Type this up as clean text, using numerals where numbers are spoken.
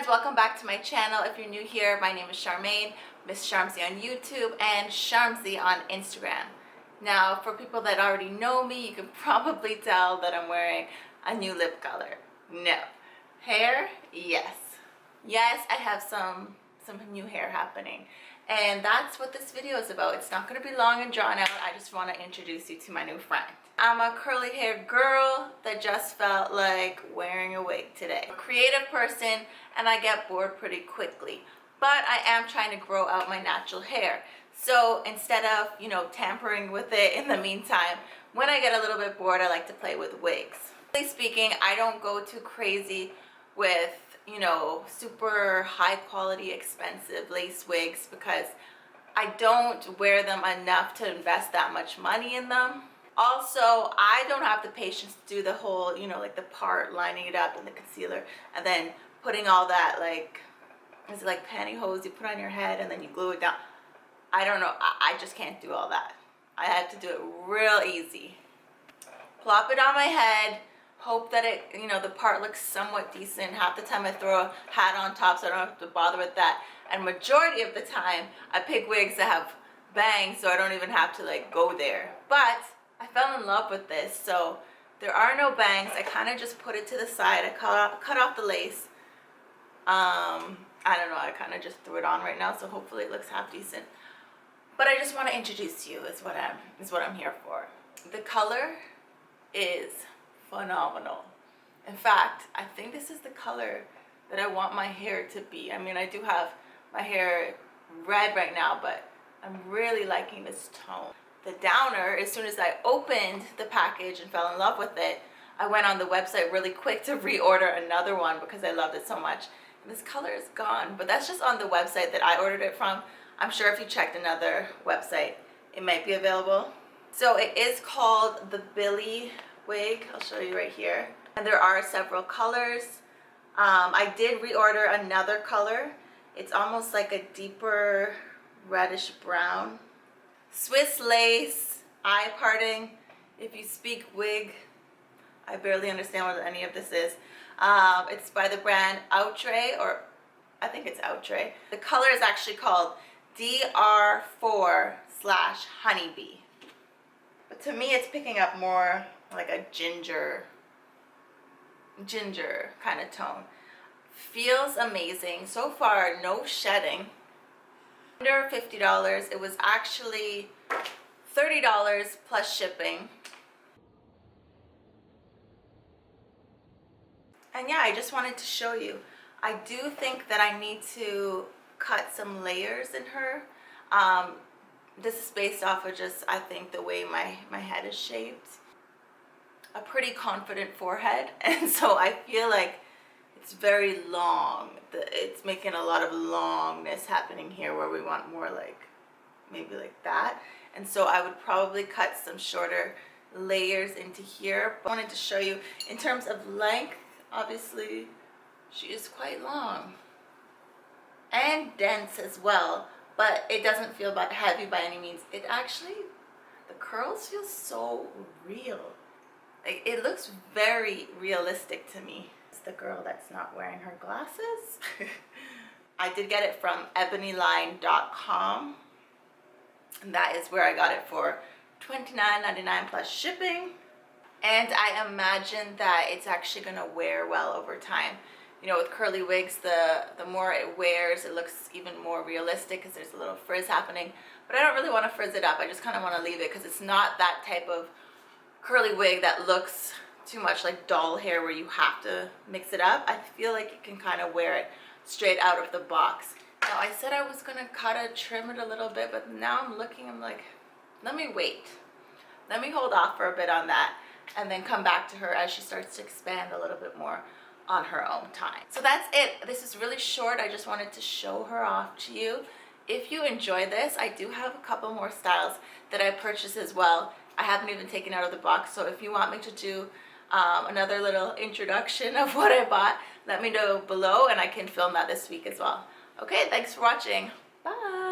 friends, welcome back to my channel. If you're new here, my name is Charmaine, Miss Sharmzy on YouTube and Sharmzy on Instagram. Now, for people that already know me, you can probably tell that I'm wearing a new lip color. No. Hair? Yes. Yes, I have some new hair happening. And that's what this video is about. It's not going to be long and drawn out. I just want to introduce you to my new friend. I'm a curly haired girl that just felt like wearing a wig today. I'm a creative person and I get bored pretty quickly. But I am trying to grow out my natural hair. So instead of, tampering with it in the meantime, when I get a little bit bored, I like to play with wigs. Really speaking, I don't go too crazy with super high quality expensive lace wigs because I don't wear them enough to invest that much money in them. Also, I don't have the patience to do the whole, like the part, lining it up in the concealer and then putting all that, is it like pantyhose you put on your head and then you glue it down? I don't know, I just can't do all that. I had to do it real easy. Plop it on my head, hope that it, the part looks somewhat decent. Half the time I throw a hat on top so I don't have to bother with that. And majority of the time I pick wigs that have bangs so I don't even have to go there. But I fell in love with this, so there are no bangs. I kind of just put it to the side. I cut off the lace. I don't know, I kind of just threw it on right now, so hopefully it looks half decent. But I just want to introduce you is what I'm here for. The color is phenomenal. In fact, I think this is the color that I want my hair to be. I mean, I do have my hair red right now, but I'm really liking this tone. The downer, as soon as I opened the package and fell in love with it, I went on the website really quick to reorder another one because I loved it so much. And this color is gone, but that's just on the website that I ordered it from. I'm sure if you checked another website, it might be available. So it is called the Billie wig. I'll show you right here. And there are several colors. I did reorder another color. It's almost like a deeper reddish brown. Swiss lace, eye parting. If you speak wig, I barely understand what any of this is. It's by the brand Outre, or I think it's Outre. The color is actually called DR4/honeybee. But to me, it's picking up more like a ginger kind of tone. Feels amazing. So far, no shedding. Under $50. It was actually $30 plus shipping. And yeah, I just wanted to show you. I do think that I need to cut some layers in her. This is based off of just, I think, the way my head is shaped. A pretty confident forehead, and so I feel like it's very long. It's making a lot of longness happening here where we want more maybe like that. And so I would probably cut some shorter layers into here. I wanted to show you in terms of length, obviously she is quite long and dense as well, but it doesn't feel heavy by any means. It actually, the curls feel so real. It looks very realistic to me. It's the girl that's not wearing her glasses. I did get it from ebonyline.com, and that is where I got it for $29.99 plus shipping. And I imagine that it's actually gonna wear well over time. With curly wigs, the more it wears, it looks even more realistic because there's a little frizz happening. But I don't really want to frizz it up. I just kind of want to leave it because it's not that type of curly wig that looks too much like doll hair where you have to mix it up. I feel like you can kind of wear it straight out of the box. Now, I said I was going to trim it a little bit, but now I'm like, let me wait. Let me hold off for a bit on that and then come back to her as she starts to expand a little bit more on her own time. So that's it. This is really short. I just wanted to show her off to you. If you enjoy this, I do have a couple more styles that I purchased as well. I haven't even taken out of the box, so if you want me to do another little introduction of what I bought, let me know below and I can film that this week as well. Okay, thanks for watching. Bye.